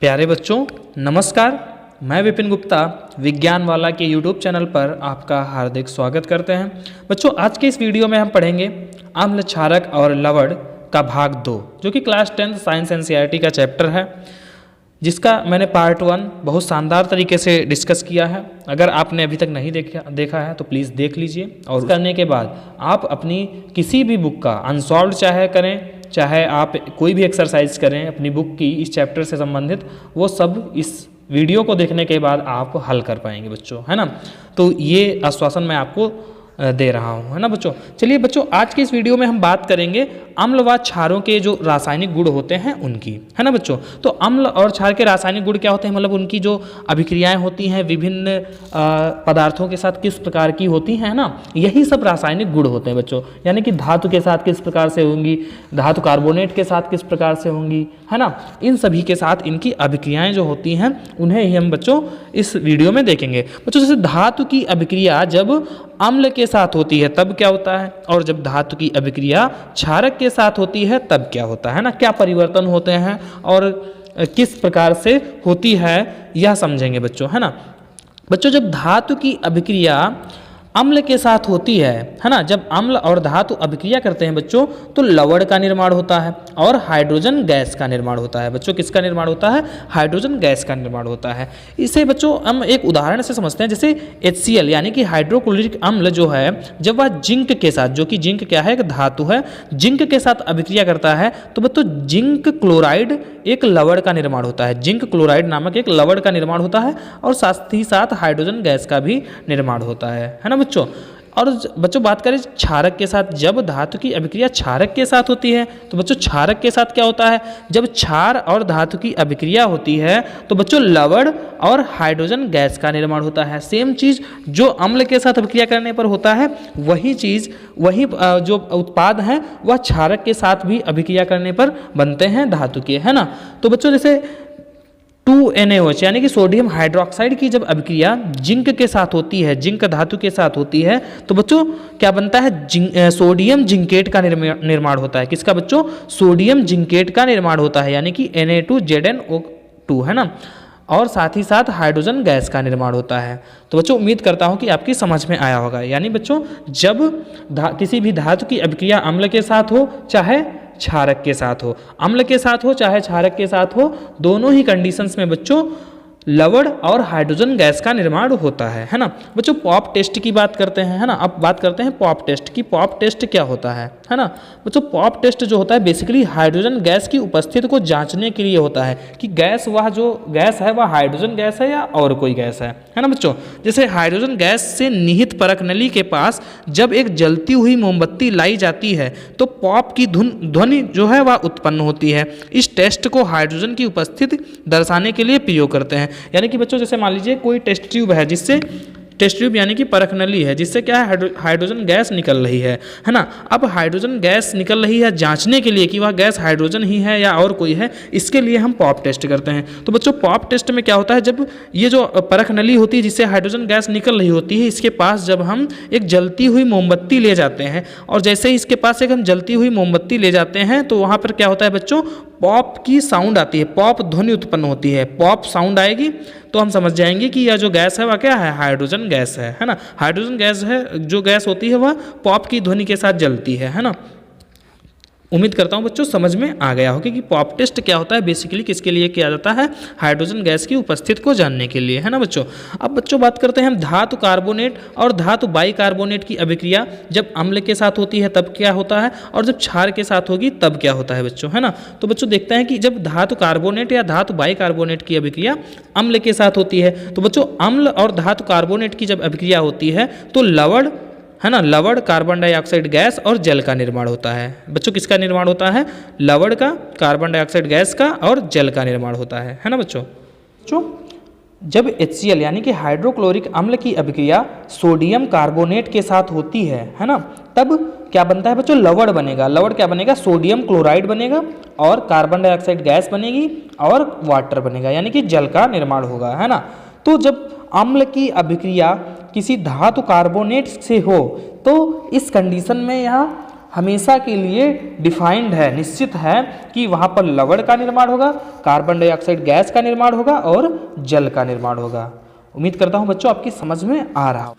प्यारे बच्चों नमस्कार। मैं विपिन गुप्ता विज्ञान वाला के YouTube चैनल पर आपका हार्दिक स्वागत करते हैं। बच्चों आज के इस वीडियो में हम पढ़ेंगे अम्ल, क्षारक और लवण का भाग 2 जो कि क्लास 10 साइंस एनसीईआरटी का चैप्टर है, जिसका मैंने पार्ट 1 बहुत शानदार तरीके से डिस्कस किया है। अगर आपने अभी तक नहीं देखा है तो प्लीज़ देख लीजिए, और करने के बाद आप अपनी किसी भी बुक का अनसॉल्व्ड चाहे आप कोई भी एक्सरसाइज करें अपनी बुक की इस चैप्टर से संबंधित, वो सब इस वीडियो को देखने के बाद आप हल कर पाएंगे बच्चों, है ना। तो ये आश्वासन मैं आपको दे रहा हूँ, है ना बच्चों। चलिए बच्चों आज के इस वीडियो में हम बात करेंगे अम्ल व क्षारों के जो रासायनिक गुण होते हैं उनकी, है ना बच्चों। तो अम्ल और क्षार के रासायनिक गुण क्या होते हैं, मतलब उनकी जो अभिक्रियाएं होती हैं विभिन्न पदार्थों के साथ किस प्रकार की होती हैं ना, यही सब रासायनिक गुण होते हैं बच्चों। यानी कि धातु के साथ किस प्रकार से होंगी, धातु कार्बोनेट के साथ किस प्रकार से होंगी, है ना। इन सभी के साथ इनकी अभिक्रियाएं जो होती हैं उन्हें ही हम बच्चों इस वीडियो में देखेंगे। बच्चों जैसे धातु की अभिक्रिया जब अम्ल के साथ होती है तब क्या होता है, और जब धातु की अभिक्रिया क्षारक के साथ होती है तब क्या होता है ना, क्या परिवर्तन होते हैं और किस प्रकार से होती है यह समझेंगे बच्चों, है ना। बच्चों जब धातु की अभिक्रिया अम्ल के साथ होती है ना, जब अम्ल और धातु अभिक्रिया करते हैं बच्चों तो लवण का निर्माण होता है और हाइड्रोजन गैस का निर्माण होता है। बच्चों किसका निर्माण होता है, हाइड्रोजन गैस का निर्माण होता है। इसे बच्चों हम एक उदाहरण से समझते हैं, जैसे HCl यानी कि हाइड्रोक्लोरिक अम्ल जो है, जब वह जिंक के साथ, जो कि जिंक क्या है, एक धातु है, जिंक के साथ अभिक्रिया करता है तो बच्चों जिंक क्लोराइड एक लवण का निर्माण होता है, जिंक क्लोराइड नामक एक लवण का निर्माण होता है, और साथ ही साथ हाइड्रोजन गैस का भी निर्माण होता है ना बच्चों। और बच्चों बात करें क्षारक के साथ, जब धातु की अभिक्रिया क्षारक के साथ होती है तो बच्चों क्षारक के साथ क्या होता है, जब क्षार और धातु की अभिक्रिया होती है तो बच्चों लवण और हाइड्रोजन गैस का निर्माण होता है। सेम चीज जो अम्ल के साथ अभिक्रिया करने पर होता है वही चीज, वही जो उत्पाद है वह क्षारक के साथ भी अभिक्रिया करने पर बनते हैं धातु के, है ना। तो बच्चों जैसे 2NaOH यानी कि सोडियम हाइड्रोक्साइड की जब अभिक्रिया जिंक के साथ होती है, जिंक धातु के साथ होती है तो बच्चों क्या बनता है, सोडियम जिंकेट का निर्माण होता है। किसका बच्चों, सोडियम जिंकेट का निर्माण होता है, यानी कि Na2ZnO2, है ना। और साथ ही साथ हाइड्रोजन गैस का निर्माण होता है। तो बच्चों उम्मीद करता हूँ कि आपकी समझ में आया होगा। यानी बच्चों जब किसी भी धातु की अभिक्रिया अम्ल के साथ हो चाहे क्षारक के साथ हो, अम्ल के साथ हो चाहे क्षारक के साथ हो, दोनों ही कंडीशंस में बच्चों लवण और हाइड्रोजन गैस का निर्माण होता है ना। बच्चों पॉप टेस्ट की बात करते हैं, है ना। अब बात करते हैं पॉप टेस्ट की। पॉप टेस्ट क्या होता है ना बच्चों। पॉप टेस्ट जो होता है बेसिकली हाइड्रोजन गैस की उपस्थिति को जांचने के लिए होता है कि गैस, वह जो गैस है वह हाइड्रोजन गैस है या और कोई गैस है ना बच्चों। जैसे हाइड्रोजन गैस से निहित परख नली के पास जब एक जलती हुई मोमबत्ती लाई जाती है तो पॉप की ध्वनि जो है वह उत्पन्न होती है। इस टेस्ट को हाइड्रोजन की उपस्थिति दर्शाने के लिए प्रयोग करते हैं। यानी कि बच्चों जैसे मान लीजिए कोई टेस्ट ट्यूब है, जिससे टेस्ट ट्यूब यानी कि परख नली है, जिससे क्या है हाइड्रोजन गैस निकल रही है ना। अब हाइड्रोजन गैस निकल रही है जांचने के लिए कि वह गैस हाइड्रोजन ही है या और कोई है, इसके लिए हम पॉप टेस्ट करते हैं। तो बच्चों पॉप टेस्ट में क्या होता है, जब ये जो परख नली होती है जिससे हाइड्रोजन गैस निकल रही होती है, इसके पास जब हम एक जलती हुई मोमबत्ती ले जाते हैं, और जैसे ही इसके पास एक हम जलती हुई मोमबत्ती ले जाते हैं तो वहाँ पर क्या होता है बच्चों, पॉप की साउंड आती है, पॉप ध्वनि उत्पन्न होती है। पॉप साउंड आएगी तो हम समझ जाएंगे कि यह जो गैस है वह क्या है, हाइड्रोजन गैस है ना। हाइड्रोजन गैस है, जो गैस होती है वह पॉप की ध्वनि के साथ जलती है ना। उम्मीद करता हूँ बच्चों समझ में आ गया होगा कि पॉप टेस्ट क्या होता है, बेसिकली किसके लिए किया जाता है, हाइड्रोजन गैस की उपस्थिति को जानने के लिए, है ना बच्चों। अब बच्चों बात करते हैं हम धातु कार्बोनेट और धातु बाइकार्बोनेट की अभिक्रिया जब अम्ल के साथ होती है तब क्या होता है, और जब क्षार के साथ होगी तब क्या होता है बच्चों, है ना। तो बच्चों देखते हैं कि जब धातु कार्बोनेट या धातु बाइकार्बोनेट की अभिक्रिया अम्ल के साथ होती है तो बच्चों अम्ल और धातु कार्बोनेट की जब अभिक्रिया होती है तो लवण, है ना, लवण, कार्बन डाइऑक्साइड गैस और जल का निर्माण होता है। बच्चों किसका निर्माण होता है, लवण का, कार्बन डाइऑक्साइड गैस का और जल का निर्माण होता है ना बच्चों। जब HCl यानी कि हाइड्रोक्लोरिक अम्ल की अभिक्रिया सोडियम कार्बोनेट के साथ होती है ना, तब क्या बनता है बच्चों, लवण बनेगा। लवण क्या बनेगा, सोडियम क्लोराइड बनेगा और कार्बन डाइऑक्साइड गैस बनेगी और वाटर बनेगा, यानी कि जल का निर्माण होगा, है ना। तो जब अम्ल की अभिक्रिया किसी धातु कार्बोनेट से हो तो इस कंडीशन में यहाँ हमेशा के लिए डिफाइंड है, निश्चित है कि वहाँ पर लवण का निर्माण होगा, कार्बन डाइऑक्साइड गैस का निर्माण होगा और जल का निर्माण होगा। उम्मीद करता हूँ बच्चों आपकी समझ में आ रहा हो,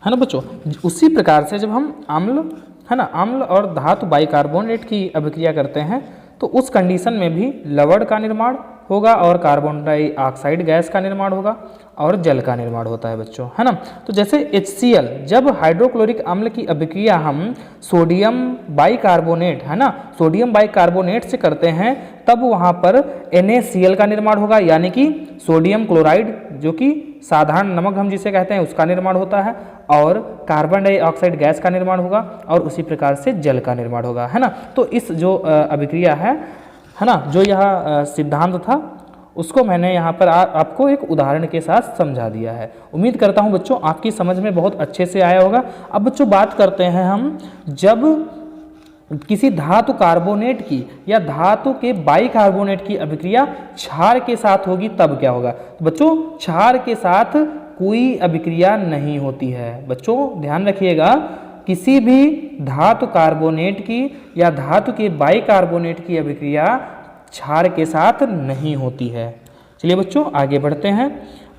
है ना बच्चों। उसी प्रकार से जब हम अम्ल, है ना, अम्ल और धातु बाइकार्बोनेट की अभिक्रिया करते हैं तो उस कंडीशन में भी लवण का निर्माण होगा और कार्बन डाइऑक्साइड गैस का निर्माण होगा और जल का निर्माण होता है बच्चों, है ना। तो जैसे HCl, जब हाइड्रोक्लोरिक अम्ल की अभिक्रिया हम सोडियम बाइकार्बोनेट, है ना, सोडियम बाइकार्बोनेट से करते हैं तब वहाँ पर NaCl का निर्माण होगा, यानी कि सोडियम क्लोराइड, जो कि साधारण नमक हम जिसे कहते हैं, उसका निर्माण होता है और कार्बन डाइऑक्साइड गैस का निर्माण होगा और उसी प्रकार से जल का निर्माण होगा, है ना। तो इस जो अभिक्रिया है ना, जो यह सिद्धांत था उसको मैंने यहाँ पर आपको एक उदाहरण के साथ समझा दिया है। उम्मीद करता हूँ बच्चों आपकी समझ में बहुत अच्छे से आया होगा। अब बच्चों बात करते हैं हम, जब किसी धातु कार्बोनेट की या धातु के बाइकार्बोनेट की अभिक्रिया क्षार के साथ होगी तब क्या होगा। तो बच्चों क्षार के साथ कोई अभिक्रिया नहीं होती है। बच्चों ध्यान रखिएगा, किसी भी धातु कार्बोनेट की या धातु के बाइकार्बोनेट की अभिक्रिया क्षार के साथ नहीं होती है। चलिए बच्चों आगे बढ़ते हैं।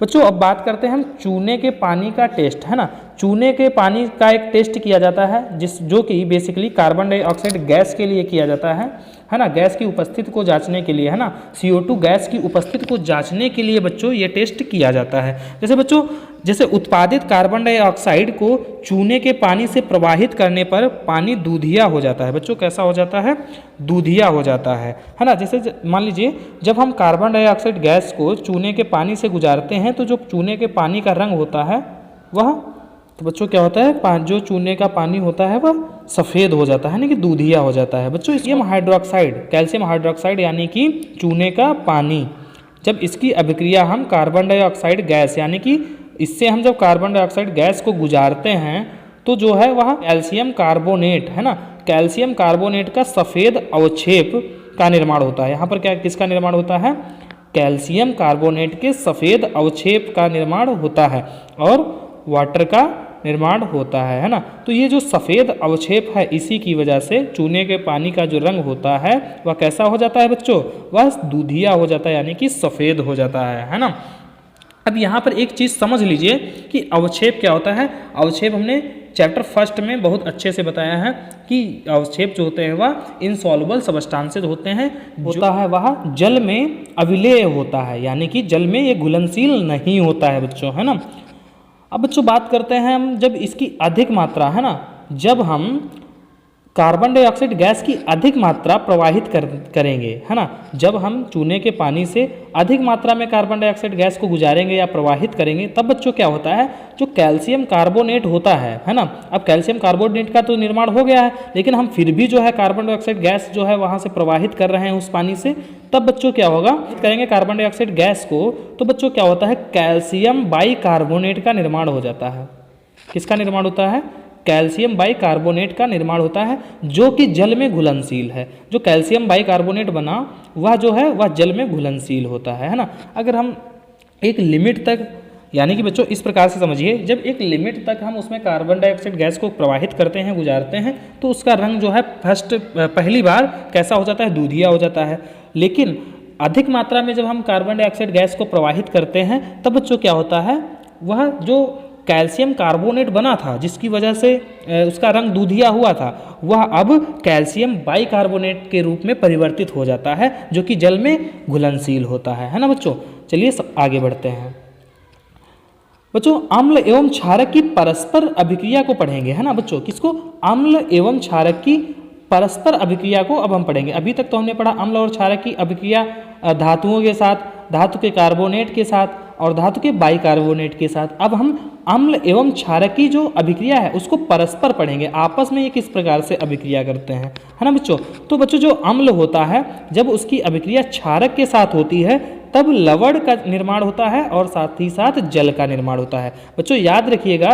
बच्चों अब बात करते हैं हम चूने के पानी का टेस्ट, है ना। चूने के पानी का एक टेस्ट किया जाता है जो कि बेसिकली कार्बन डाइऑक्साइड गैस के लिए किया जाता है ना, गैस की उपस्थिति को जांचने के लिए, है ना, CO2 गैस की उपस्थिति को जांचने के लिए बच्चों ये टेस्ट किया जाता है। जैसे बच्चों, जैसे उत्पादित कार्बन डाइऑक्साइड को चूने के पानी से प्रवाहित करने पर पानी दूधिया हो जाता है। बच्चों कैसा हो जाता है? दूधिया हो जाता है ना। जैसे मान लीजिए जब हम कार्बन डाइऑक्साइड गैस को चूने के पानी से गुजारते हैं तो जो चूने के पानी का रंग होता है वह, तो बच्चों क्या होता है, जो चूने का पानी होता है वह सफ़ेद हो जाता है, ना कि दूधिया हो जाता है। बच्चों कैल्शियम हाइड्रोक्साइड, कैल्शियम हाइड्रोक्साइड यानी कि चूने का पानी, जब इसकी अभिक्रिया हम कार्बन डाइऑक्साइड गैस, यानी कि इससे हम जब कार्बन डाइऑक्साइड गैस को गुजारते हैं तो जो है वह कैल्शियम कार्बोनेट, है ना, कैल्शियम कार्बोनेट का सफ़ेद अवक्षेप का निर्माण होता है। यहाँ पर क्या किसका निर्माण होता है? कैल्शियम कार्बोनेट के सफ़ेद अवक्षेप का निर्माण होता है और वाटर का निर्माण होता है ना। तो ये जो सफ़ेद अवक्षेप है, इसी की वजह से चूने के पानी का जो रंग होता है वह कैसा हो जाता है बच्चों? वह दूधिया हो जाता है, यानी कि सफ़ेद हो जाता है ना। अब यहाँ पर एक चीज़ समझ लीजिए कि अवक्षेप क्या होता है। अवक्षेप हमने चैप्टर फर्स्ट में बहुत अच्छे से बताया है कि अवक्षेप जो होते हैं वह इनसॉल्युबल सबस्टांसेस होते हैं, होता है वह जल में अविलेय होता है, यानी कि जल में ये घुलनशील नहीं होता है बच्चों, है ना। अब बच्चों बात करते हैं हम, जब इसकी अधिक मात्रा, है ना, जब हम कार्बन डाइऑक्साइड गैस की अधिक मात्रा प्रवाहित करेंगे, है ना, जब हम चूने के पानी से अधिक मात्रा में कार्बन डाइऑक्साइड गैस को गुजारेंगे या प्रवाहित करेंगे, तब बच्चों क्या होता है, जो कैल्शियम कार्बोनेट होता है ना। अब कैल्शियम कार्बोनेट का तो निर्माण हो गया है, लेकिन हम फिर भी जो है कार्बन डाइऑक्साइड गैस जो है वहाँ से प्रवाहित कर रहे हैं उस पानी से, तब बच्चों क्या होगा, करेंगे कार्बन डाइऑक्साइड गैस को, तो बच्चों क्या होता है, कैल्शियम बाइकार्बोनेट का निर्माण हो जाता है। किसका निर्माण होता है? कैल्शियम बाइकार्बोनेट का निर्माण होता है, जो कि जल में घुलनशील है। जो कैल्शियम बाइकार्बोनेट बना वह जो है वह जल में घुलनशील होता है ना। अगर हम एक लिमिट तक, यानी कि बच्चों इस प्रकार से समझिए, जब एक लिमिट तक हम उसमें कार्बन डाइऑक्साइड गैस को प्रवाहित करते हैं, गुजारते हैं, तो उसका रंग जो है पहली बार कैसा हो जाता है? दूधिया हो जाता है। लेकिन अधिक मात्रा में जब हम कार्बन डाइऑक्साइड गैस को प्रवाहित करते हैं तब बच्चों क्या होता है, वह जो कैल्शियम कार्बोनेट बना था जिसकी वजह से उसका रंग दूधिया हुआ था, वह अब कैल्शियम बाइकार्बोनेट के रूप में परिवर्तित हो जाता है, जो कि जल में घुलनशील होता है ना बच्चों। चलिए आगे बढ़ते हैं बच्चों। अम्ल एवं क्षारक की परस्पर अभिक्रिया को पढ़ेंगे, है ना बच्चों। किसको? अम्ल एवं क्षारक की परस्पर अभिक्रिया को अब हम पढ़ेंगे। अभी तक तो हमने पढ़ा अम्ल और क्षारक की अभिक्रिया धातुओं के साथ, धातु के कार्बोनेट के साथ और धातु के बाइकार्बोनेट के साथ। अब हम अम्ल एवं क्षारक की जो अभिक्रिया है उसको परस्पर पढ़ेंगे, आपस में ये किस प्रकार से अभिक्रिया करते हैं, है ना बच्चों। तो बच्चों जो अम्ल होता है जब उसकी अभिक्रिया क्षारक के साथ होती है तब लवण का निर्माण होता है और साथ ही साथ जल का निर्माण होता है। बच्चों याद रखिएगा,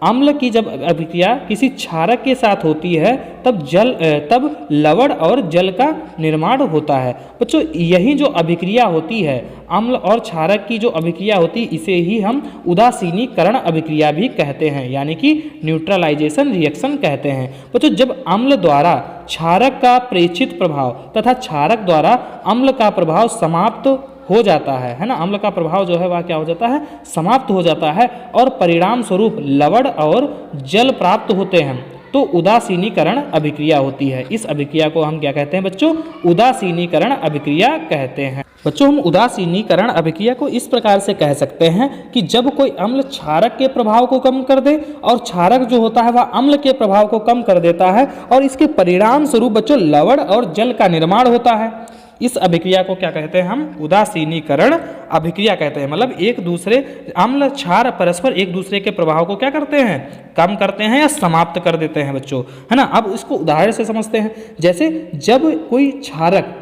अम्ल की जब अभिक्रिया किसी क्षारक के साथ होती है तब लवण और जल का निर्माण होता है। बच्चों यही जो अभिक्रिया होती है, अम्ल और क्षारक की जो अभिक्रिया होती है, इसे ही हम उदासीनीकरण अभिक्रिया भी कहते हैं, यानी कि न्यूट्रलाइजेशन रिएक्शन कहते हैं। बच्चों जब अम्ल द्वारा क्षारक का प्रेषित प्रभाव तथा क्षारक द्वारा अम्ल का प्रभाव समाप्त हो जाता है ना, अम्ल का प्रभाव जो है वह क्या हो जाता है, समाप्त हो जाता है और परिणाम स्वरूप लवण और जल प्राप्त होते हैं, तो उदासीनीकरण अभिक्रिया होती है। इस अभिक्रिया को हम क्या कहते हैं बच्चों, उदासीनीकरण अभिक्रिया कहते हैं। बच्चों हम उदासीनीकरण अभिक्रिया को इस प्रकार से कह सकते हैं कि जब कोई अम्ल क्षारक के प्रभाव को कम कर दे और क्षारक जो होता है वह अम्ल के प्रभाव को कम कर देता है और इसके परिणाम स्वरूप बच्चों लवण और जल का निर्माण होता है। इस अभिक्रिया को क्या कहते हैं हम, उदासीनीकरण अभिक्रिया कहते हैं। मतलब एक दूसरे अम्ल क्षार परस्पर एक दूसरे के प्रभाव को क्या करते हैं, कम करते हैं या समाप्त कर देते हैं बच्चों, है ना। अब इसको उदाहरण से समझते हैं। जैसे जब कोई क्षारक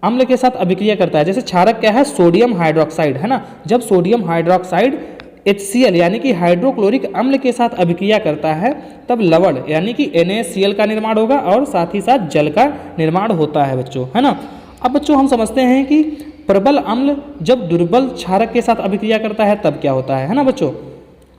अम्ल के साथ अभिक्रिया करता है, जैसे क्षारक क्या है, सोडियम हाइड्रोक्साइड, है ना। जब सोडियम हाइड्रोक्साइड HCl यानी कि हाइड्रोक्लोरिक अम्ल के साथ अभिक्रिया करता है तब लवण यानी कि NaCl का निर्माण होगा और साथ ही साथ जल का निर्माण होता है बच्चों, है ना। अब बच्चों हम समझते हैं कि प्रबल अम्ल जब दुर्बल क्षारक के साथ अभिक्रिया करता है तब क्या होता है ना बच्चों।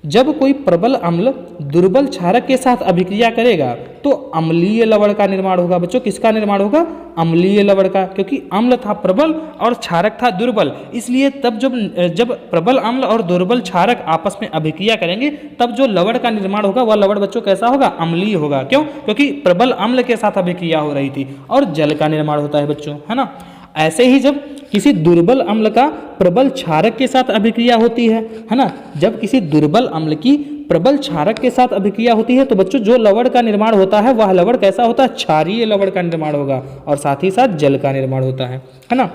जब कोई प्रबल अम्ल दुर्बल क्षारक के साथ अभिक्रिया करेगा तो अम्लीय लवण का निर्माण होगा बच्चों। किसका निर्माण होगा, अम्लीय लवण का, क्योंकि अम्ल था प्रबल और क्षारक था दुर्बल, इसलिए तब जब प्रबल अम्ल और दुर्बल क्षारक आपस में अभिक्रिया करेंगे तब जो लवण का निर्माण होगा वह लवण बच्चों कैसा होगा, अम्लीय होगा। क्यों, क्योंकि प्रबल अम्ल के साथ अभिक्रिया हो रही थी और जल का निर्माण होता है बच्चों, है ना। ऐसे ही जब किसी दुर्बल अम्ल का प्रबल क्षारक के साथ अभिक्रिया होती है ना, जब किसी दुर्बल अम्ल की प्रबल क्षारक के साथ अभिक्रिया होती है तो बच्चों जो लवण का निर्माण होता है वह लवण कैसा होता है, क्षारीय लवण का निर्माण होगा और साथ ही साथ जल का निर्माण होता है ना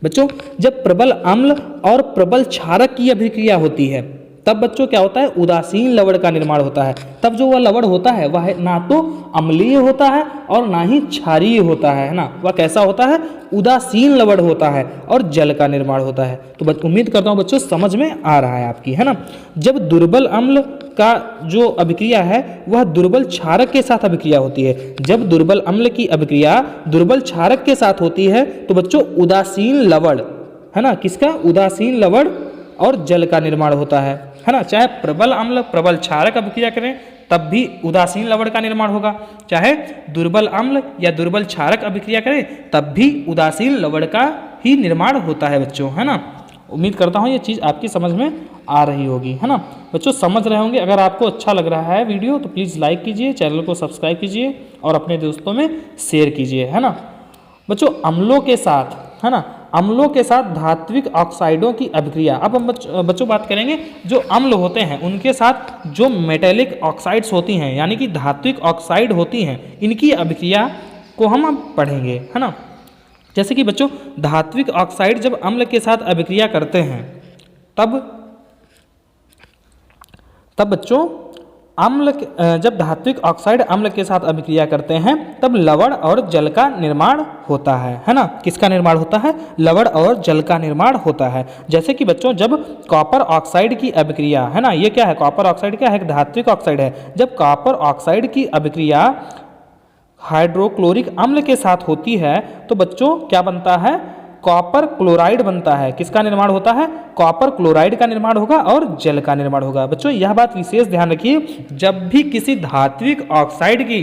बच्चों। जब प्रबल अम्ल और प्रबल क्षारक की अभिक्रिया होती है तब बच्चों क्या होता है, उदासीन लवण का निर्माण होता है। तब जो वह लवण होता है वह ना तो अम्लीय होता है और ना ही क्षारीय होता है ना, वह कैसा होता है, उदासीन लवण होता है और जल का निर्माण होता है। तो उम्मीद करता हूँ बच्चों समझ में आ रहा है आपकी, है ना। जब दुर्बल अम्ल का जो अभिक्रिया है वह दुर्बल क्षारक के साथ अभिक्रिया होती है, जब दुर्बल अम्ल की अभिक्रिया दुर्बल क्षारक के साथ होती है तो बच्चों उदासीन लवण, है ना, किसका, उदासीन लवण और जल का निर्माण होता है ना। चाहे प्रबल अम्ल प्रबल क्षारक अभिक्रिया करें तब भी उदासीन लवण का निर्माण होगा, चाहे दुर्बल अम्ल या दुर्बल क्षारक अभिक्रिया करें तब भी उदासीन लवण का ही निर्माण होता है बच्चों, है ना। उम्मीद करता हूँ ये चीज़ आपकी समझ में आ रही होगी, है ना बच्चों, समझ रहे होंगे। अगर आपको अच्छा लग रहा है वीडियो तो प्लीज़ लाइक कीजिए, चैनल को सब्सक्राइब कीजिए और अपने दोस्तों में शेयर कीजिए, है ना बच्चों। अम्लों के साथ, है ना, अम्लों के साथ धात्विक ऑक्साइडों की अभिक्रिया। अब हम बच्चों बात करेंगे जो अम्ल होते हैं उनके साथ जो मेटेलिक ऑक्साइड्स होती हैं यानी कि धात्विक ऑक्साइड होती हैं, इनकी अभिक्रिया को हम अब पढ़ेंगे, है ना। जैसे कि बच्चों धात्विक ऑक्साइड जब अम्ल के साथ अभिक्रिया करते हैं तब बच्चों जब धात्विक ऑक्साइड अम्ल के साथ अभिक्रिया करते हैं तब लवण और जल का निर्माण होता है ना। किसका निर्माण होता है, लवण और जल का निर्माण होता है। जैसे कि बच्चों जब कॉपर ऑक्साइड की अभिक्रिया, है ना, ये क्या है, कॉपर ऑक्साइड क्या है, एक धात्विक ऑक्साइड है। जब कॉपर ऑक्साइड की अभिक्रिया हाइड्रोक्लोरिक अम्ल के साथ होती है तो बच्चों क्या बनता है, कॉपर क्लोराइड बनता है। किसका निर्माण होता है, कॉपर क्लोराइड का निर्माण होगा और जल का निर्माण होगा। बच्चों यह बात विशेष ध्यान रखिए, जब भी किसी धात्विक ऑक्साइड की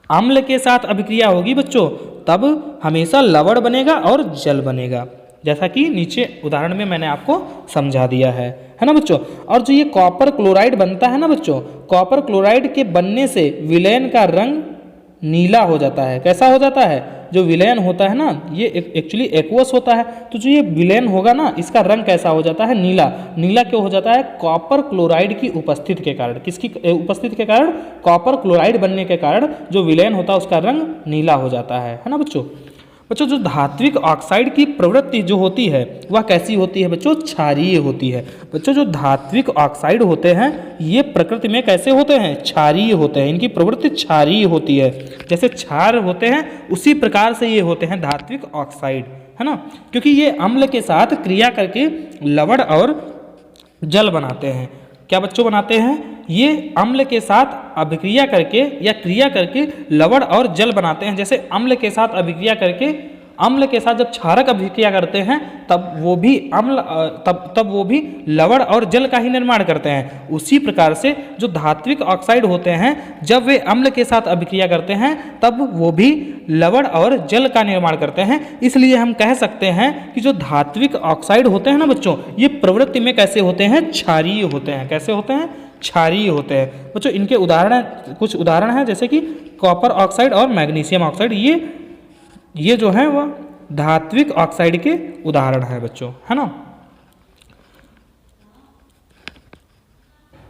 अम्ल के साथ अभिक्रिया होगी बच्चों तब हमेशा लवण बनेगा और जल बनेगा, जैसा कि नीचे उदाहरण में मैंने आपको समझा दिया है ना बच्चों। और जो ये कॉपर क्लोराइड बनता है ना बच्चों, कॉपर क्लोराइड के बनने से विलयन का रंग नीला हो जाता है। कैसा हो जाता है, जो विलयन होता है ना ये एक्चुअली एक्वस होता है, तो जो ये विलयन होगा ना इसका रंग कैसा हो जाता है, नीला। नीला क्यों हो जाता है, कॉपर क्लोराइड की उपस्थिति के कारण। किसकी उपस्थिति के कारण, कॉपर क्लोराइड बनने के कारण जो विलयन होता है उसका रंग नीला हो जाता है ना बच्चों। बच्चों जो धात्विक ऑक्साइड की प्रवृत्ति जो होती है वह कैसी होती है बच्चों, क्षारीय होती है। बच्चों जो धात्विक ऑक्साइड होते हैं ये प्रकृति में कैसे होते हैं, क्षारीय होते हैं, इनकी प्रवृत्ति क्षारीय होती है। जैसे क्षार होते हैं उसी प्रकार से ये होते हैं धात्विक ऑक्साइड, है ना, क्योंकि ये अम्ल के साथ क्रिया करके लवण और जल बनाते हैं। क्या बच्चों बनाते हैं, ये अम्ल के साथ अभिक्रिया करके या क्रिया करके लवण और जल बनाते हैं। जैसे अम्ल के साथ अभिक्रिया करके, अम्ल के साथ जब क्षारक अभिक्रिया करते हैं तब वो भी अम्ल तब वो भी लवण और जल का ही निर्माण करते हैं। उसी प्रकार से जो धात्विक ऑक्साइड होते हैं जब वे अम्ल के साथ अभिक्रिया करते हैं तब वो भी लवण और जल का निर्माण करते हैं। इसलिए हम कह सकते हैं कि जो धात्विक ऑक्साइड होते हैं ना बच्चों, ये प्रवृत्ति में कैसे होते हैं? क्षारीय होते हैं। कैसे होते हैं? क्षारीय होते हैं। बच्चों इनके उदाहरण, कुछ उदाहरण हैं जैसे कि कॉपर ऑक्साइड और मैग्नीशियम ऑक्साइड, ये जो है वह धात्विक ऑक्साइड के उदाहरण है बच्चों, है ना।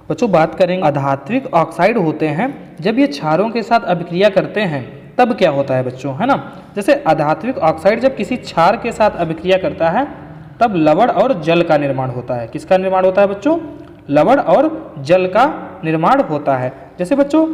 बच्चों बात करेंगे अधात्विक ऑक्साइड होते हैं जब ये क्षारों के साथ अभिक्रिया करते हैं तब क्या होता है बच्चों, है ना। जैसे अधात्विक ऑक्साइड जब किसी क्षार के साथ अभिक्रिया करता है तब लवण और जल का निर्माण होता है। किसका निर्माण होता है बच्चों? लवण और जल का निर्माण होता है। जैसे बच्चों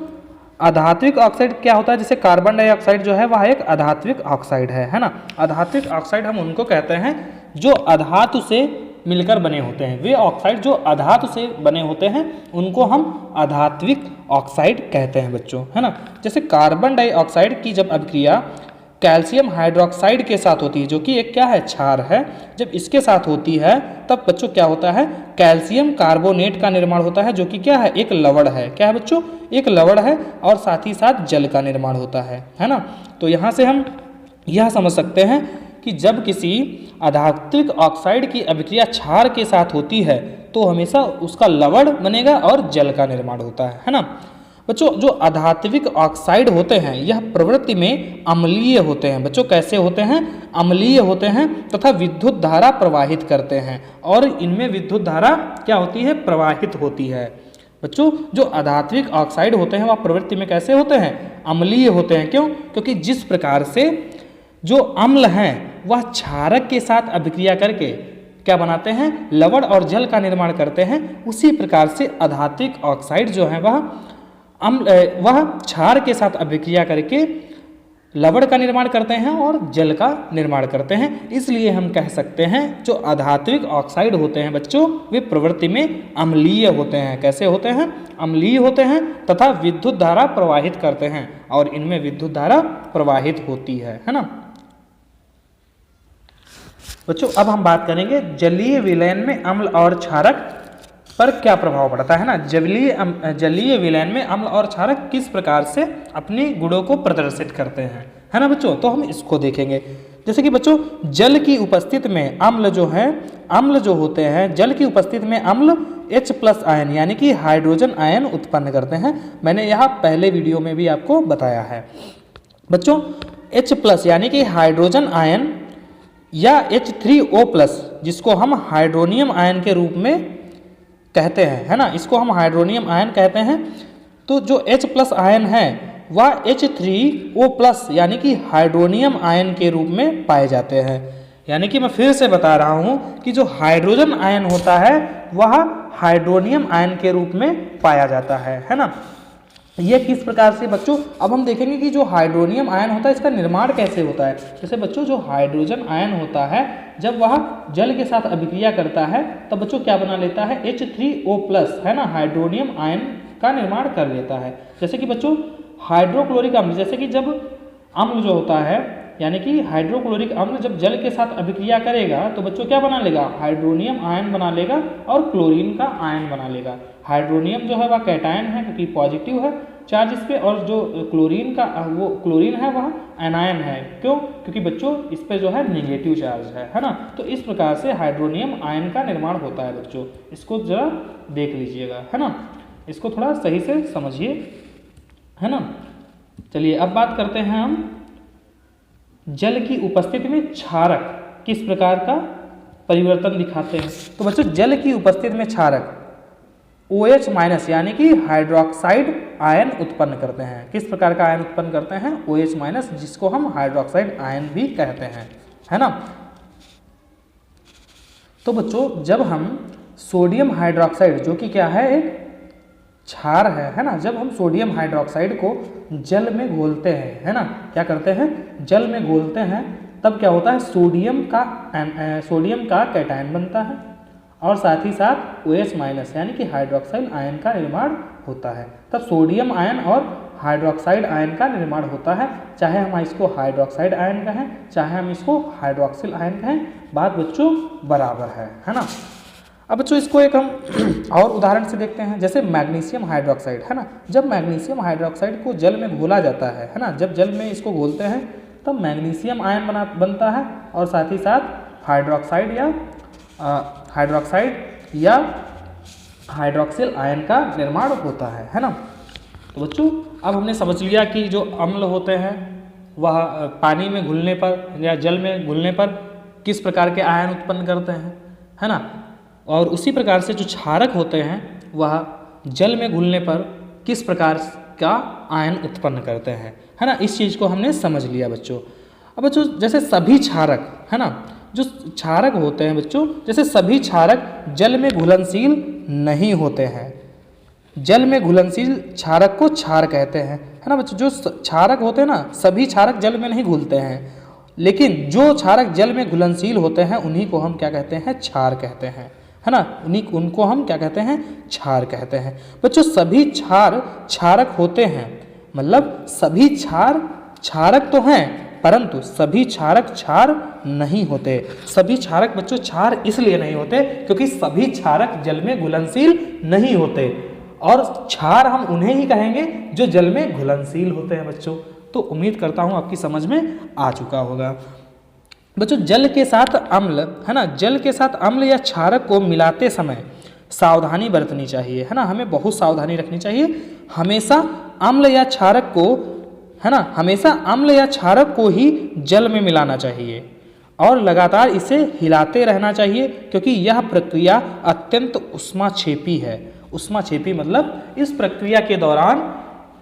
अधात्विक ऑक्साइड क्या होता है? जैसे कार्बन डाइऑक्साइड जो है वह एक अधात्विक ऑक्साइड है ना। अधात्विक ऑक्साइड हम उनको कहते हैं जो अधातु से मिलकर बने होते हैं। वे ऑक्साइड जो अधातु से बने होते हैं उनको हम अधात्विक ऑक्साइड कहते हैं बच्चों, है ना। जैसे कार्बन डाइऑक्साइड की जब अभिक्रिया कैल्शियम हाइड्रोक्साइड के साथ होती है, जो कि एक क्या है? क्षार है। जब इसके साथ होती है तब बच्चों क्या होता है? कैल्शियम कार्बोनेट का निर्माण होता है, जो कि क्या है? एक लवण है। क्या है बच्चों? एक लवण है और साथ ही साथ जल का निर्माण होता है ना। तो यहाँ से हम यह समझ सकते हैं कि जब किसी अधात्विक ऑक्साइड की अभिक्रिया क्षार के साथ होती है तो हमेशा उसका लवण बनेगा और जल का निर्माण होता है ना। बच्चों जो अधात्विक ऑक्साइड होते हैं यह प्रवृत्ति में अम्लीय होते हैं। बच्चों कैसे होते हैं? अम्लीय होते हैं तथा विद्युत धारा प्रवाहित करते हैं, और इनमें विद्युत धारा क्या होती है? प्रवाहित होती है। बच्चों जो अधात्विक ऑक्साइड होते हैं वह प्रवृत्ति में कैसे होते हैं? अम्लीय होते हैं। क्यों? क्योंकि जिस प्रकार से जो अम्ल हैं वह क्षारक के साथ अभिक्रिया करके क्या बनाते हैं? लवण और जल का निर्माण करते हैं। उसी प्रकार से अधात्विक ऑक्साइड जो है वह क्षार के साथ अभिक्रिया करके लवण का निर्माण करते हैं और जल का निर्माण करते हैं। इसलिए हम कह सकते हैं जो अधात्विक ऑक्साइड होते हैं बच्चों वे प्रवृत्ति में अम्लीय होते हैं। कैसे होते हैं? अम्लीय होते हैं तथा विद्युत धारा प्रवाहित करते हैं, और इनमें विद्युत धारा प्रवाहित होती है ना। बच्चों अब हम बात करेंगे जलीय विलयन में अम्ल और क्षारक पर क्या प्रभाव पड़ता है ना। जलीय विलयन में अम्ल और क्षारक किस प्रकार से अपने गुणों को प्रदर्शित करते हैं, है ना बच्चों। तो हम इसको देखेंगे। जैसे कि बच्चों जल की उपस्थिति में अम्ल जो होते हैं, जल की उपस्थिति में अम्ल H+ आयन यानी कि हाइड्रोजन आयन उत्पन्न करते हैं। मैंने यहाँ पहले वीडियो में भी आपको बताया है बच्चों। H+ यानी कि हाइड्रोजन आयन या H3O+ जिसको हम हाइड्रोनियम आयन के रूप में कहते हैं, है ना, इसको हम हाइड्रोनियम आयन कहते हैं। तो जो H+ आयन है वह H3O+ यानी कि हाइड्रोनियम आयन के रूप में पाए जाते हैं। यानी कि मैं फिर से बता रहा हूं कि जो हाइड्रोजन आयन होता है वह हाइड्रोनियम आयन के रूप में पाया जाता है ना। ये किस प्रकार से बच्चों? अब हम देखेंगे कि जो हाइड्रोनियम आयन होता है इसका निर्माण कैसे होता है। जैसे बच्चों जो हाइड्रोजन आयन होता है जब वह जल के साथ अभिक्रिया करता है तब बच्चों क्या बना लेता है? H3O+, है ना, हाइड्रोनियम आयन का निर्माण कर लेता है। जैसे कि बच्चों हाइड्रोक्लोरिक अम्ल, जैसे कि जब अम्ल जो होता है यानी कि हाइड्रोक्लोरिक अम्ल जब जल के साथ अभिक्रिया करेगा तो बच्चों क्या बना लेगा? हाइड्रोनियम आयन बना लेगा और क्लोरीन का आयन बना लेगा। हाइड्रोनियम जो है वह कैटायन है क्योंकि पॉजिटिव है चार्ज इस पे, और जो क्लोरीन है वह एनायन है। क्यों? क्योंकि बच्चों इस पे जो है नेगेटिव चार्ज है ना। तो इस प्रकार से हाइड्रोनियम आयन का निर्माण होता है बच्चों। इसको जरा देख लीजिएगा, है ना, इसको थोड़ा सही से समझिए, है ना। चलिए अब बात करते हैं हम जल की उपस्थिति में क्षारक किस प्रकार का परिवर्तन दिखाते हैं। तो बच्चों जल की उपस्थिति में क्षारक OH- यानी कि हाइड्रोक्साइड आयन उत्पन्न करते हैं। किस प्रकार का आयन उत्पन्न करते हैं? OH-, जिसको हम हाइड्रोक्साइड आयन भी कहते हैं, है ना। तो बच्चों जब हम सोडियम हाइड्रोक्साइड जो कि क्या है? एक क्षार है ना, जब हम सोडियम हाइड्रोक्साइड को जल में घोलते हैं, है ना, क्या करते हैं? जल में घोलते हैं तब क्या होता है? सोडियम का कैटायन बनता है और साथ ही साथ OH माइनस यानी कि हाइड्रोक्साइल आयन का निर्माण होता है। तब सोडियम आयन और हाइड्रोक्साइड आयन का निर्माण होता है, चाहे हम इसको हाइड्रोक्साइड आयन कहें चाहे हम इसको हाइड्रोक्सिल आयन कहें, बात बच्चों बराबर है ना। अब बच्चों इसको एक हम और उदाहरण से देखते हैं, जैसे मैग्नीशियम हाइड्रोक्साइड है ना। जब मैग्नीशियम हाइड्रोक्साइड को जल में घोला जाता है ना, जब जल में इसको घोलते हैं तब मैग्नीशियम आयन बनता है और साथ ही साथ हाइड्रोक्साइड या हाइड्रोक्सिल आयन का निर्माण होता है ना। तो बच्चों अब हमने समझ लिया कि जो अम्ल होते हैं वह पानी में घुलने पर या जल में घुलने पर किस प्रकार के आयन उत्पन्न करते हैं, है ना। और उसी प्रकार से जो क्षारक होते हैं वह जल में घुलने पर किस प्रकार का आयन उत्पन्न करते हैं, है ना। इस चीज़ को हमने समझ लिया बच्चों। अब बच्चों जैसे सभी क्षारक है ना, जो क्षारक होते हैं बच्चों, जैसे सभी क्षारक जल में घुलनशील नहीं होते हैं। जल में घुलनशील क्षारक को क्षार कहते हैं, है ना बच्चों। जो क्षारक होते हैं ना, सभी क्षारक जल में नहीं घुलते हैं, लेकिन जो क्षारक जल में घुलनशील होते हैं उन्हीं को हम क्या कहते हैं, क्षार कहते हैं, है ना। उनको हम क्या कहते हैं, क्षार कहते हैं। बच्चों सभी क्षार क्षारक होते हैं, मतलब सभी क्षार क्षारक तो हैं परंतु सभी क्षारक क्षार नहीं होते। सभी क्षारक बच्चों क्षार इसलिए नहीं होते क्योंकि सभी क्षारक जल में घुलनशील नहीं होते, और क्षार हम उन्हें ही कहेंगे जो जल में घुलनशील होते हैं बच्चों। तो उम्मीद करता हूँ आपकी समझ में आ चुका होगा बच्चों। जल के साथ अम्ल है ना, जल के साथ अम्ल या क्षारक को मिलाते समय सावधानी बरतनी चाहिए, है ना। हमें बहुत सावधानी रखनी चाहिए। हमेशा अम्ल या क्षारक को, है ना, हमेशा अम्ल या क्षारक को ही जल में मिलाना चाहिए और लगातार इसे हिलाते रहना चाहिए, क्योंकि यह प्रक्रिया अत्यंत ऊष्माक्षेपी है। ऊष्माक्षेपी मतलब इस प्रक्रिया के दौरान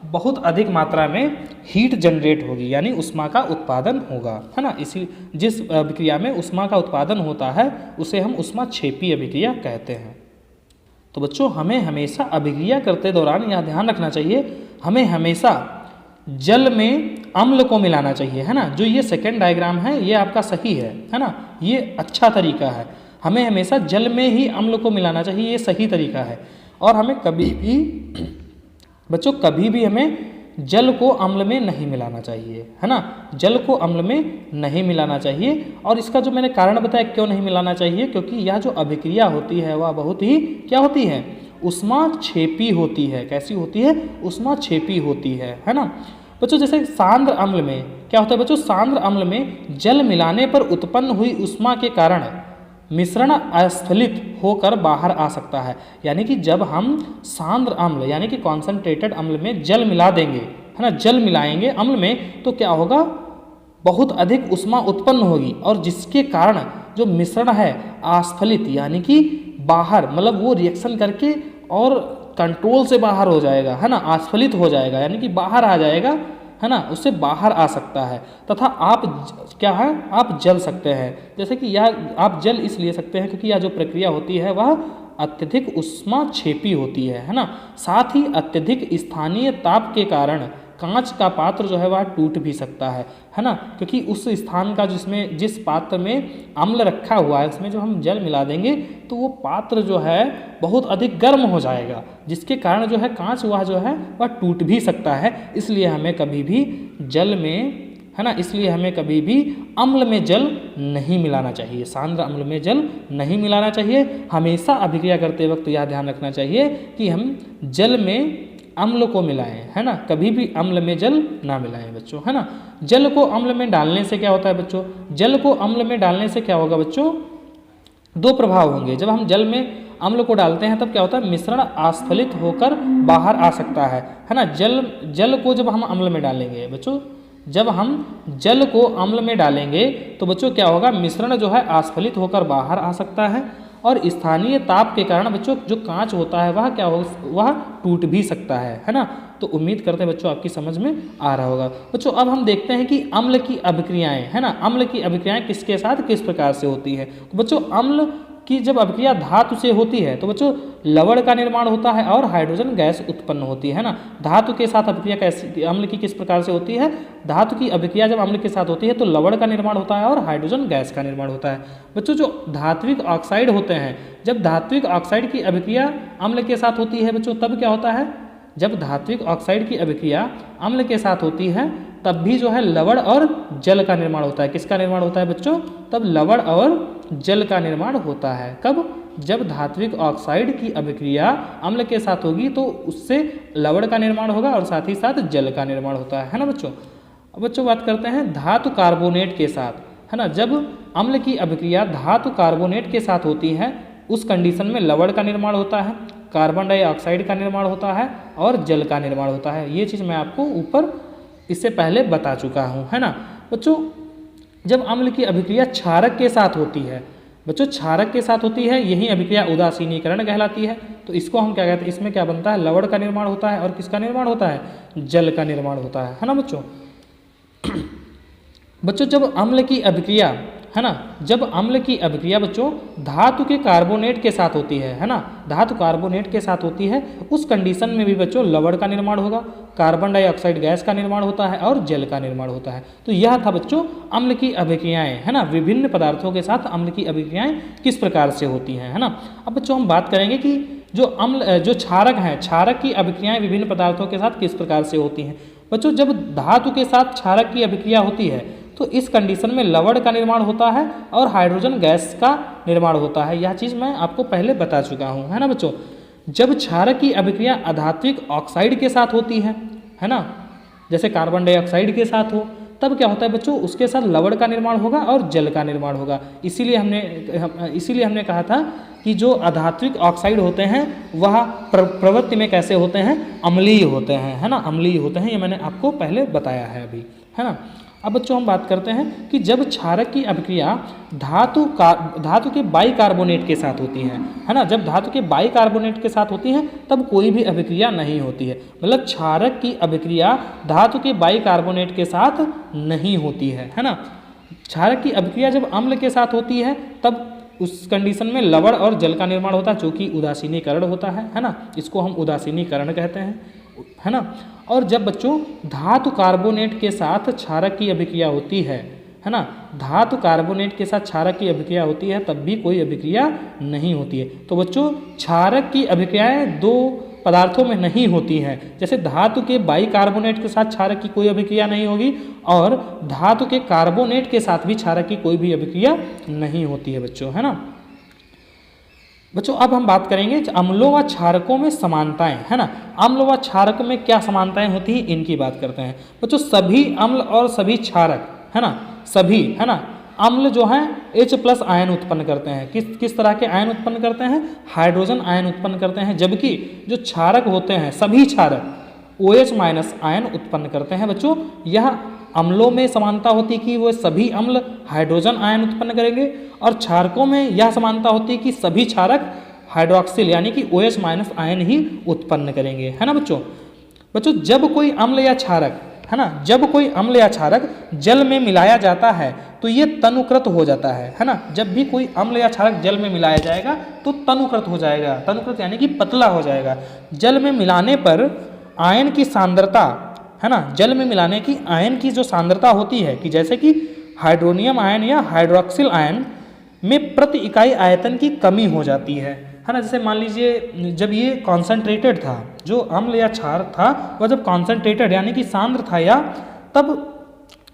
बहुत अधिक मात्रा में हीट जनरेट होगी, यानी ऊष्मा का उत्पादन होगा, है ना। इसी जिस अभिक्रिया में ऊष्मा का उत्पादन होता है उसे हम ऊष्माक्षेपी अभिक्रिया कहते हैं। तो बच्चों हमें हमेशा अभिक्रिया करते दौरान यह ध्यान रखना चाहिए, हमें हमेशा जल में अम्ल को मिलाना चाहिए, है ना। जो ये सेकेंड डायग्राम है ये आपका सही है ना, ये अच्छा तरीका है। हमें हमेशा जल में ही अम्ल को मिलाना चाहिए, ये सही तरीका है। और हमें कभी भी बच्चों कभी भी हमें जल को अम्ल में नहीं मिलाना चाहिए, है ना। जल को अम्ल में नहीं मिलाना चाहिए। और इसका जो मैंने कारण बताया क्यों नहीं मिलाना चाहिए, क्योंकि यह जो अभिक्रिया होती है वह बहुत ही क्या होती है, ऊष्माक्षेपी होती है। कैसी होती है, ऊष्माक्षेपी होती है ना बच्चों। जैसे सांद्र अम्ल में क्या होता है बच्चों, सांद्र अम्ल में जल मिलाने पर उत्पन्न हुई ऊष्मा के कारण मिश्रण अस्खलित होकर बाहर आ सकता है। यानी कि जब हम सांद्र अम्ल यानी कि कॉन्सेंट्रेटेड अम्ल में जल मिला देंगे, है ना, जल मिलाएंगे अम्ल में, तो क्या होगा, बहुत अधिक ऊष्मा उत्पन्न होगी और जिसके कारण जो मिश्रण है अस्खलित यानी कि बाहर, मतलब वो रिएक्शन करके और कंट्रोल से बाहर हो जाएगा, है ना, अस्खलित हो जाएगा यानी कि बाहर आ जाएगा, है ना, उससे बाहर आ सकता है। तथा आप क्या है, आप जल सकते हैं। जैसे कि यह आप जल इसलिए सकते हैं क्योंकि यह जो प्रक्रिया होती है वह अत्यधिक ऊष्माक्षेपी होती है ना। साथ ही अत्यधिक स्थानीय ताप के कारण कांच का पात्र जो है वह टूट भी सकता है ना, क्योंकि उस स्थान का जिस पात्र में अम्ल रखा हुआ है उसमें जो हम जल मिला देंगे तो वो पात्र जो है बहुत अधिक गर्म हो जाएगा, जिसके कारण जो है कांच वह जो है वह टूट भी सकता है। इसलिए हमें कभी भी जल में, है ना, इसलिए हमें कभी भी अम्ल में जल नहीं मिलाना चाहिए, सांद्र अम्ल में जल नहीं मिलाना चाहिए। हमेशा अभिक्रिया करते वक्त यह ध्यान रखना चाहिए कि हम जल में अम्ल को मिलाएं, है ना, कभी भी अम्ल में जल ना मिलाएं बच्चों, है ना। जल को अम्ल में डालने से क्या होता है बच्चों, जल को अम्ल में डालने से क्या होगा बच्चों, दो प्रभाव होंगे। जब हम जल में अम्ल को डालते हैं तब क्या होता है, मिश्रण अस्खलित होकर बाहर आ सकता है ना। जल को जब हम अम्ल में डालेंगे बच्चों, जब हम जल को अम्ल में डालेंगे तो बच्चों क्या होगा, मिश्रण जो है अस्खलित होकर बाहर आ सकता है और स्थानीय ताप के कारण बच्चों जो कांच होता है वह क्या हो, वह टूट भी सकता है ना। तो उम्मीद करते हैं बच्चों आपकी समझ में आ रहा होगा। बच्चों अब हम देखते हैं कि अम्ल की अभिक्रियाएं, है ना, अम्ल की अभिक्रियाएं किसके साथ किस प्रकार से होती है। तो बच्चों अम्ल कि जब अभिक्रिया धातु से होती है तो बच्चों लवण का निर्माण होता है और हाइड्रोजन गैस उत्पन्न होती है ना। धातु के साथ अभिक्रिया कैसे अम्ल की किस प्रकार से होती है? धातु की अभिक्रिया जब अम्ल के साथ होती है तो लवण का निर्माण होता है और हाइड्रोजन गैस का निर्माण होता है। बच्चों जो धात्विक ऑक्साइड होते हैं, जब धात्विक ऑक्साइड की अभिक्रिया अम्ल के साथ होती है बच्चों तब क्या होता है? जब धात्विक ऑक्साइड की अभिक्रिया अम्ल के साथ होती है तब भी जो है लवण और जल का निर्माण होता है। किसका निर्माण होता है बच्चों? तब लवण और जल का निर्माण होता है। कब? जब धात्विक ऑक्साइड की अभिक्रिया अम्ल के साथ होगी तो उससे लवण का निर्माण होगा और साथ ही साथ जल का निर्माण होता है ना बच्चों। अब बच्चों बात करते हैं धातु कार्बोनेट के साथ, है ना। जब अम्ल की अभिक्रिया धातु कार्बोनेट के साथ होती है उस कंडीशन में लवण का निर्माण होता है, कार्बन डाइऑक्साइड का निर्माण होता है और जल का निर्माण होता है। ये चीज़ मैं आपको ऊपर इससे पहले बता चुका हूँ, है ना बच्चों। जब अम्ल की अभिक्रिया क्षारक के साथ होती है बच्चों, क्षारक के साथ होती है, यही अभिक्रिया उदासीनीकरण कहलाती है। तो इसको हम क्या कहते हैं? इसमें क्या बनता है? लवण का निर्माण होता है और किसका निर्माण होता है? जल का निर्माण होता है ना बच्चों। बच्चों जब अम्ल की अभिक्रिया, है ना, जब अम्ल की अभिक्रिया बच्चों धातु के कार्बोनेट के साथ होती है ना, धातु कार्बोनेट के साथ होती है उस कंडीशन में भी बच्चों लवण का निर्माण होगा, कार्बन डाइऑक्साइड गैस का निर्माण होता है और जल का निर्माण होता है। तो यह था बच्चों अम्ल की अभिक्रियाएं, है ना। विभिन्न पदार्थों के साथ अम्ल की अभिक्रियाएं किस प्रकार से होती हैं, है ना। अब बच्चों हम बात करेंगे कि जो क्षारक हैं, क्षारक की अभिक्रियाएं विभिन्न पदार्थों के साथ किस प्रकार से होती हैं। बच्चों जब धातु के साथ क्षारक की अभिक्रिया होती है तो इस कंडीशन में लवण का निर्माण होता है और हाइड्रोजन गैस का निर्माण होता है। यह चीज़ मैं आपको पहले बता चुका हूँ, है ना बच्चों। जब क्षारक की अभिक्रिया अधात्विक ऑक्साइड के साथ होती है ना, जैसे कार्बन डाइऑक्साइड के साथ हो, तब क्या होता है बच्चों? उसके साथ लवण का निर्माण होगा और जल का निर्माण होगा। इसीलिए हमने कहा था कि जो अधात्विक ऑक्साइड होते हैं वह प्रवृत्ति में कैसे होते हैं? अम्लीय होते हैं, है ना, अम्लीय होते हैं। ये मैंने आपको पहले बताया है अभी, है ना। अब बच्चों हम बात करते हैं कि जब क्षारक की अभिक्रिया धातु के बाइकार्बोनेट के साथ होती है ना, जब धातु के बाइकार्बोनेट के साथ होती है तब कोई भी अभिक्रिया नहीं होती है। मतलब क्षारक की अभिक्रिया धातु के बाइकार्बोनेट के साथ नहीं होती है ना। क्षारक की अभिक्रिया जब अम्ल के साथ होती है तब उस कंडीशन में लवण और जल का निर्माण होता है, जो कि उदासीनीकरण होता है ना। इसको हम उदासीनीकरण कहते हैं, है ना। और जब बच्चों धातु कार्बोनेट के साथ क्षारक की अभिक्रिया होती है ना, धातु कार्बोनेट के साथ क्षारक की अभिक्रिया होती है तब भी कोई अभिक्रिया नहीं होती है। तो बच्चों क्षारक की अभिक्रियाएं दो पदार्थों में नहीं होती हैं, जैसे धातु के बाइकार्बोनेट के साथ क्षारक की कोई अभिक्रिया नहीं होगी और धातु के कार्बोनेट के साथ भी क्षारक की कोई भी अभिक्रिया नहीं होती है बच्चों, है ना। बच्चों अब हम बात करेंगे अम्लों व क्षारकों में समानताएं, है ना। अम्ल व क्षारक में क्या समानताएं होती हैं इनकी बात करते हैं बच्चों। सभी अम्ल और सभी क्षारक, है ना, सभी, है ना, अम्ल जो हैं H+ आयन उत्पन्न करते हैं। किस तरह के आयन उत्पन्न करते हैं? हाइड्रोजन आयन उत्पन्न करते हैं। जबकि जो क्षारक होते हैं सभी क्षारक OH- आयन उत्पन्न करते हैं बच्चों। यह अम्लों में समानता होती है कि वो सभी अम्ल हाइड्रोजन आयन उत्पन्न करेंगे और क्षारकों में यह समानता होती है कि सभी क्षारक हाइड्रोक्सिल यानी कि OH- आयन ही उत्पन्न करेंगे, है ना बच्चों। बच्चों जब कोई अम्ल या क्षारक, है ना, जब कोई अम्ल या क्षारक जल में मिलाया जाता है तो ये तनुकृत हो जाता है ना। जब भी कोई अम्ल या क्षारक जल में मिलाया जाएगा तो तनुकृत हो जाएगा। तनुकृत यानी कि पतला हो जाएगा। जल में मिलाने पर आयन की सांद्रता, है ना, जल में मिलाने की आयन की जो सांद्रता होती है कि जैसे कि हाइड्रोनियम आयन या हाइड्रोक्सिल आयन में प्रति इकाई आयतन की कमी हो जाती है ना। जैसे मान लीजिए जब ये कॉन्सेंट्रेटेड था, जो अम्ल या क्षार था वह जब कॉन्सेंट्रेटेड यानी कि सांद्र था, या तब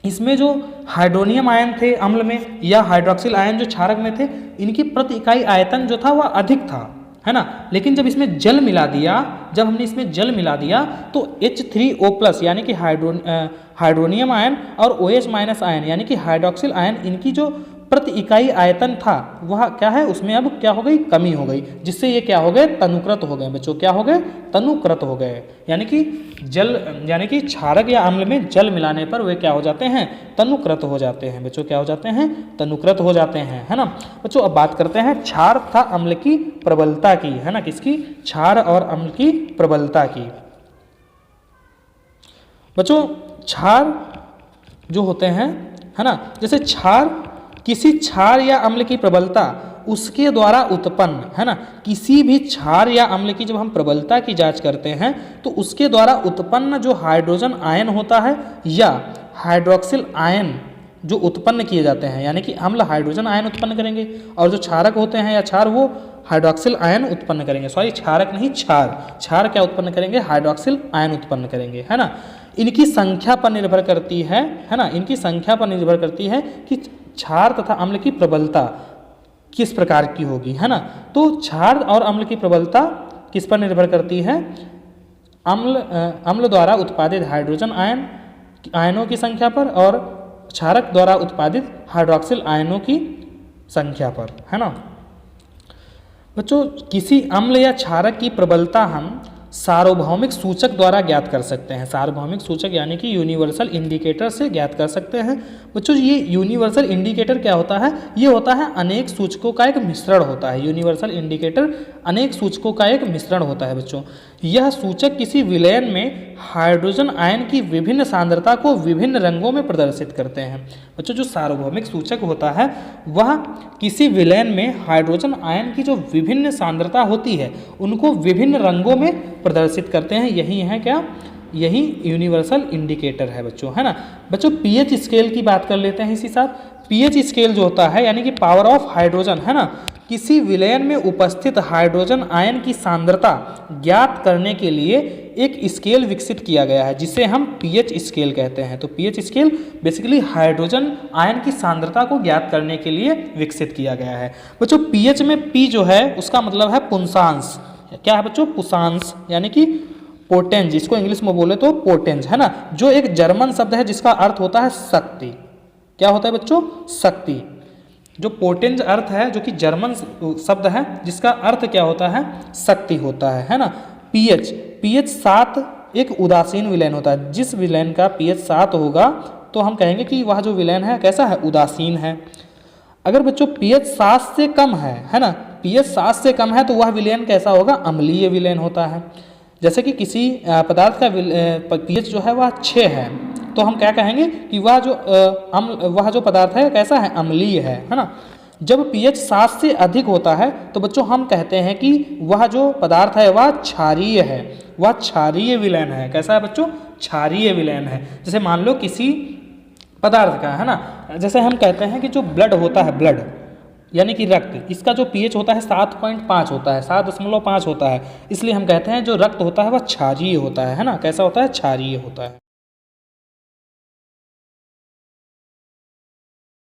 इसमें जो हाइड्रोनियम आयन थे अम्ल में या हाइड्रोक्सिल आयन जो क्षारक में थे, इनकी प्रति इकाई आयतन जो था वह अधिक था, है ना। लेकिन जब इसमें जल मिला दिया, जब हमने इसमें जल मिला दिया तो H3O+ यानी कि हाइड्रोनियम आयन और OH- आयन यानी कि हाइड्रोक्सिल आयन, इनकी जो प्रति इकाई आयतन था वह क्या है, उसमें अब क्या हो गई, कमी हो गई, जिससे ये क्या हो गए, तनुकृत हो गए बच्चों। क्या हो गए, तनुकृत हो गए। यानी कि क्षारक या अम्ल में जल मिलाने पर वे क्या हो जाते हैं, तनुकृत हो जाते हैं बच्चों। क्या हो जाते हैं, तनुकृत हो जाते हैं, है ना बच्चों। अब बात करते हैं क्षार तथा अम्ल की प्रबलता की, है ना, किसकी, क्षार और अम्ल की प्रबलता की। बच्चों क्षार जो होते हैं, है ना, जैसे क्षार किसी क्षार या अम्ल की प्रबलता उसके द्वारा उत्पन्न, है ना, किसी भी क्षार या अम्ल की जब हम प्रबलता की जांच करते हैं तो उसके द्वारा उत्पन्न जो हाइड्रोजन आयन होता है या हाइड्रोक्सिल आयन जो उत्पन्न किए जाते हैं, यानी कि अम्ल हाइड्रोजन आयन उत्पन्न करेंगे और जो क्षारक होते हैं या क्षार वो हाइड्रोक्सिल आयन उत्पन्न करेंगे। सॉरी, क्षारक नहीं, क्षार क्या उत्पन्न करेंगे? हाइड्रोक्सिल आयन उत्पन्न करेंगे, है ना। इनकी संख्या पर निर्भर करती है ना, इनकी संख्या पर निर्भर करती है कि क्षार तथा अम्ल की प्रबलता किस प्रकार की होगी, है ना। तो क्षार और अम्ल की प्रबलता किस पर निर्भर करती है? अम्ल द्वारा उत्पादित हाइड्रोजन आयनों की संख्या पर और क्षारक द्वारा उत्पादित हाइड्रोक्सिल आयनों की संख्या पर, है ना। बच्चों, किसी अम्ल या क्षारक की प्रबलता हम सार्वभौमिक सूचक द्वारा ज्ञात कर सकते हैं। सार्वभौमिक सूचक यानी कि यूनिवर्सल इंडिकेटर से ज्ञात कर सकते हैं। बच्चों, ये यूनिवर्सल इंडिकेटर क्या होता है? ये होता है अनेक सूचकों का एक मिश्रण होता है। यूनिवर्सल इंडिकेटर अनेक सूचकों का एक मिश्रण होता है। बच्चों, यह सूचक किसी विलयन में हाइड्रोजन आयन की विभिन्न सांद्रता को विभिन्न रंगों में प्रदर्शित करते हैं। बच्चों, जो सार्वभौमिक सूचक होता है वह किसी विलयन में हाइड्रोजन आयन की जो विभिन्न सांद्रता होती है उनको विभिन्न रंगों में प्रदर्शित करते हैं। यही है क्या? यही यूनिवर्सल इंडिकेटर है बच्चों, है ना। बच्चों, पीएच स्केल की बात कर लेते हैं इसी साथ। पीएच स्केल जो होता है यानी कि पावर ऑफ हाइड्रोजन, है ना, किसी विलयन में उपस्थित हाइड्रोजन आयन की सांद्रता ज्ञात करने के लिए एक स्केल विकसित किया गया है जिसे हम पीएच स्केल कहते हैं। तो pH scale basically hydrogen ion की सांद्रता को ज्ञात करने के लिए विकसित किया गया है। बच्चों, पीएच में पी जो है उसका मतलब है पुंसांश। क्या है बच्चों? पुंसांश यानी कि पोटेंज, जिसको इंग्लिश में बोले तो पोटेंज, है ना, जो एक जर्मन शब्द है जिसका अर्थ होता है शक्ति। क्या होता है बच्चों? शक्ति। जो पोटेंज अर्थ है जो कि जर्मन शब्द है जिसका अर्थ क्या होता है? शक्ति होता है ना। पीएच 7 एक उदासीन विलयन होता है। जिस विलयन का पीएच 7 होगा तो हम कहेंगे कि वह जो विलयन है कैसा है? उदासीन है। अगर बच्चों पीएच 7 से कम है ना, पीएच 7 से कम है तो वह विलयन कैसा होगा? अम्लीय विलयन होता है। जैसे कि किसी पदार्थ का पीएच जो है वह 6 है तो हम क्या कहेंगे कि वह जो पदार्थ है कैसा है? अम्लीय है ना। जब पीएच 7 से अधिक होता है तो बच्चों हम कहते हैं कि वह जो पदार्थ है वह क्षारीय है, वह क्षारीय विलयन है। कैसा है बच्चों? क्षारीय विलयन है। जैसे मान लो किसी पदार्थ का, है ना, जैसे हम कहते हैं कि जो ब्लड होता है, ब्लड यानी कि रक्त, इसका जो पीएच होता है 7.5 होता है, 7.5 होता है। इसलिए हम कहते हैं जो रक्त होता है वह क्षारीय होता है ना। कैसा होता है? क्षारीय होता है।